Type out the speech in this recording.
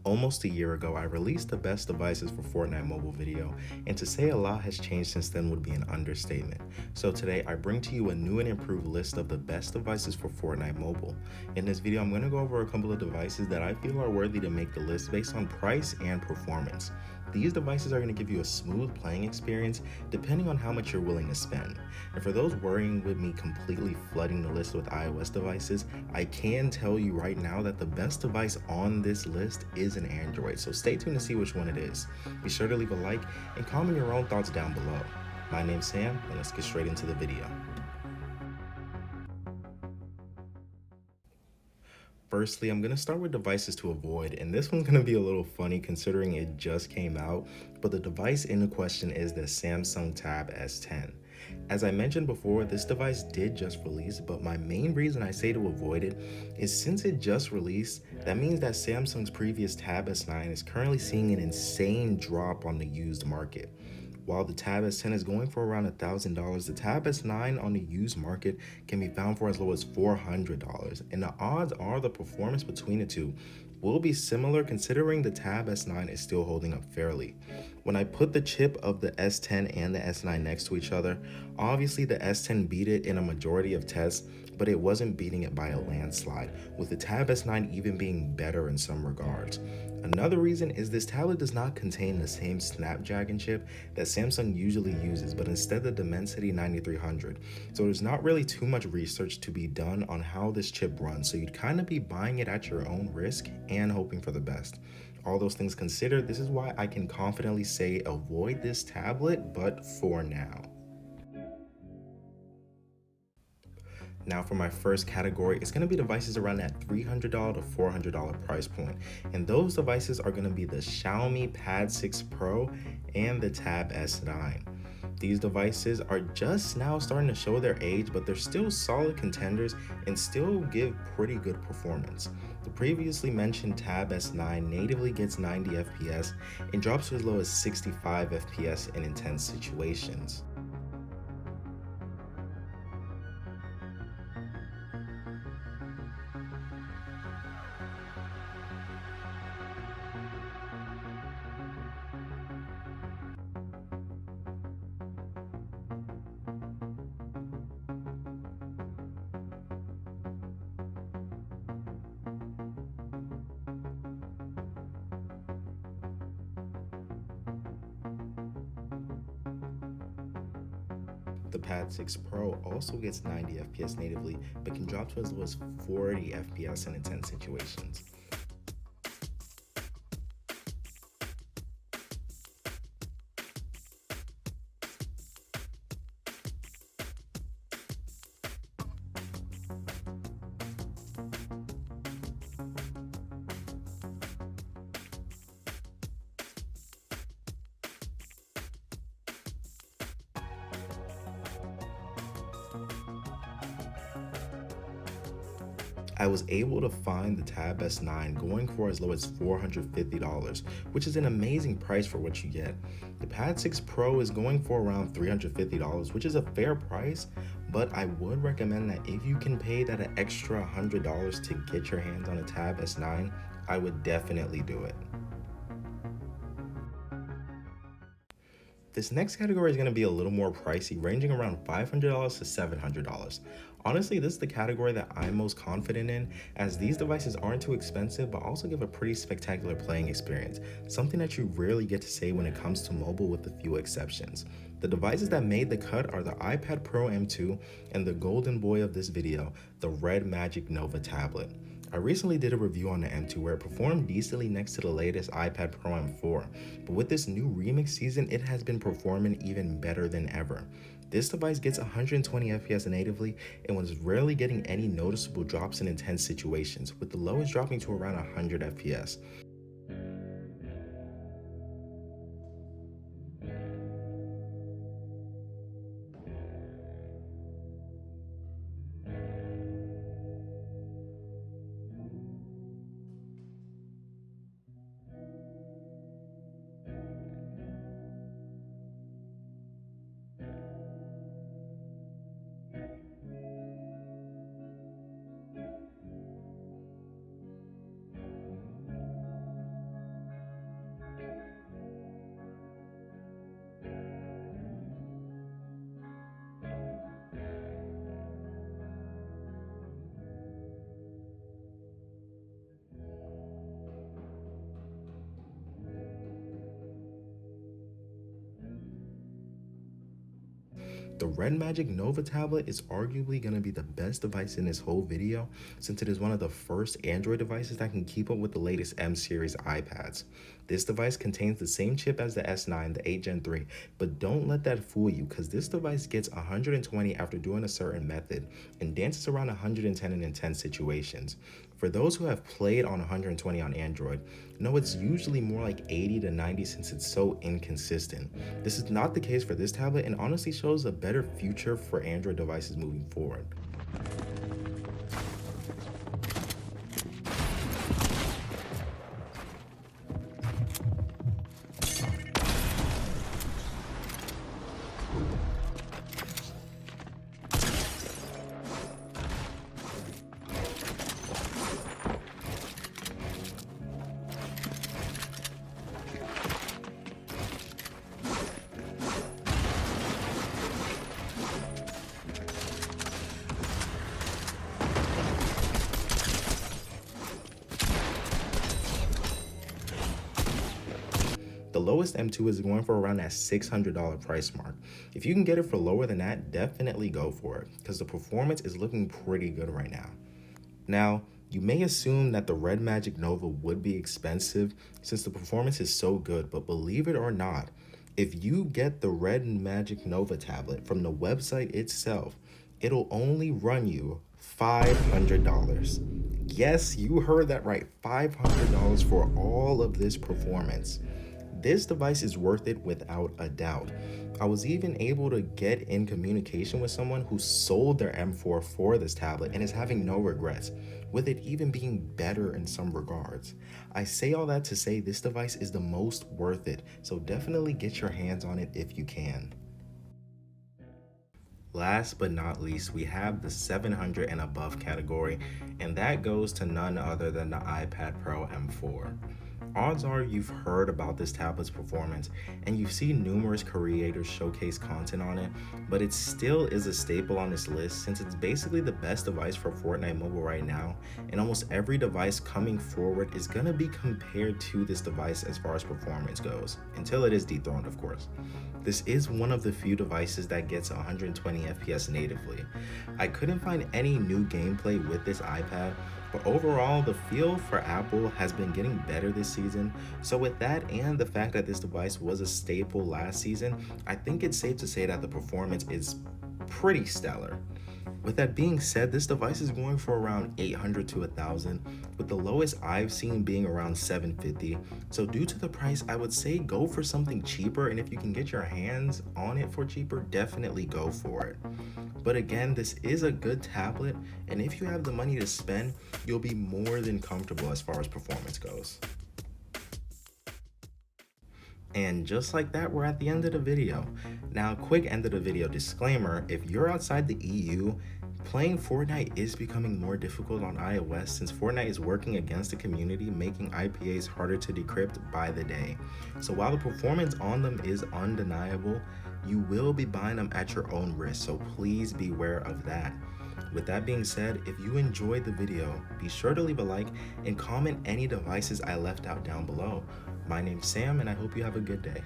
Almost a year ago, I released the best devices for Fortnite mobile video, and to say a lot has changed since then would be an understatement. So today, I bring to you a new and improved list of the best devices for Fortnite mobile. In this video, I'm going to go over a couple of devices that I feel are worthy to make the list based on price and performance. These devices are going to give you a smooth playing experience depending on how much you're willing to spend. And for those worrying with me completely flooding the list with iOS devices, I can tell you right now that the best device on this list is an Android, so stay tuned to see which one it is. Be sure to leave a like and comment your own thoughts down below. My name's Sam, and let's get straight into the video. Firstly, I'm going to start with devices to avoid, and this one's going to be a little funny considering it just came out, but the device in the question is the Samsung Tab S10. As I mentioned before, this device did just release, but my main reason I say to avoid it is since it just released, that means that Samsung's previous Tab S9 is currently seeing an insane drop on the used market. While the Tab S10 is going for around $1,000, the Tab S9 on the used market can be found for as low as $400, and the odds are the performance between the two will be similar considering the Tab S9 is still holding up fairly. When I put the chip of the S10 and the S9 next to each other, obviously the S10 beat it in a majority of tests, but it wasn't beating it by a landslide, with the Tab S9 even being better in some regards. Another reason is this tablet does not contain the same Snapdragon chip that Samsung usually uses, but instead the Dimensity 9300. So there's not really too much research to be done on how this chip runs, so you'd kind of be buying it at your own risk and hoping for the best. All those things considered, this is why I can confidently say avoid this tablet, but for now. Now for my first category, it's going to be devices around that $300 to $400 price point. And those devices are going to be the Xiaomi Pad 6 Pro and the Tab S9. These devices are just now starting to show their age, but they're still solid contenders and still give pretty good performance. The previously mentioned Tab S9 natively gets 90 FPS and drops to as low as 65 FPS in intense situations. The Pad 6 Pro also gets 90 FPS natively, but can drop to as low as 40 FPS in intense situations. I was able to find the Tab S9 going for as low as $450, which is an amazing price for what you get. The Pad 6 Pro is going for around $350, which is a fair price, but I would recommend that if you can pay that an extra $100 to get your hands on a Tab S9, I would definitely do it. This next category is going to be a little more pricey, ranging around $500 to $700. Honestly, this is the category that I'm most confident in, as these devices aren't too expensive but also give a pretty spectacular playing experience, something that you rarely get to say when it comes to mobile with a few exceptions. The devices that made the cut are the iPad Pro M2 and the golden boy of this video, the Red Magic Nova tablet. I recently did a review on the M2 where it performed decently next to the latest iPad Pro M4, but with this new remix season, it has been performing even better than ever. This device gets 120 FPS natively and was rarely getting any noticeable drops in intense situations, with the lowest dropping to around 100 FPS. The Red Magic Nova tablet is arguably going to be the best device in this whole video since it is one of the first Android devices that can keep up with the latest M series iPads. This device contains the same chip as the S9, the 8 Gen 3, but don't let that fool you because this device gets 120 after doing a certain method and dances around 110 in intense situations. For those who have played on 120 on Android, know it's usually more like 80 to 90 since it's so inconsistent. This is not the case for this tablet and honestly shows a better future for Android devices moving forward. The lowest M2 is going for around that $600 price mark. If you can get it for lower than that, definitely go for it, because the performance is looking pretty good right now. Now, you may assume that the Red Magic Nova would be expensive since the performance is so good, but believe it or not, if you get the Red Magic Nova tablet from the website itself, it'll only run you $500. Yes, you heard that right, $500 for all of this performance. This device is worth it without a doubt. I was even able to get in communication with someone who sold their M4 for this tablet and is having no regrets, with it even being better in some regards. I say all that to say this device is the most worth it, so definitely get your hands on it if you can. Last but not least, we have the 700 and above category, and that goes to none other than the iPad Pro M4. Odds are you've heard about this tablet's performance and you've seen numerous creators showcase content on it, but it still is a staple on this list since it's basically the best device for Fortnite mobile right now, and almost every device coming forward is going to be compared to this device as far as performance goes, until it is dethroned, of course. This is one of the few devices that gets 120 FPS natively. I couldn't find any new gameplay with this iPad, but overall, the feel for Apple has been getting better this season. So with that and the fact that this device was a staple last season, I think it's safe to say that the performance is pretty stellar. With that being said, this device is going for around $800 to $1,000, with the lowest I've seen being around $750. So due to the price, I would say go for something cheaper, and if you can get your hands on it for cheaper, definitely go for it. But again, this is a good tablet, and if you have the money to spend, you'll be more than comfortable as far as performance goes. And just like that, we're at the end of the video. Now, quick end of the video disclaimer, if you're outside the EU, playing Fortnite is becoming more difficult on iOS since Fortnite is working against the community, making IPAs harder to decrypt by the day. So while the performance on them is undeniable, you will be buying them at your own risk, so please beware of that. With that being said, if you enjoyed the video, be sure to leave a like and comment any devices I left out down below. My name's Sam, and I hope you have a good day.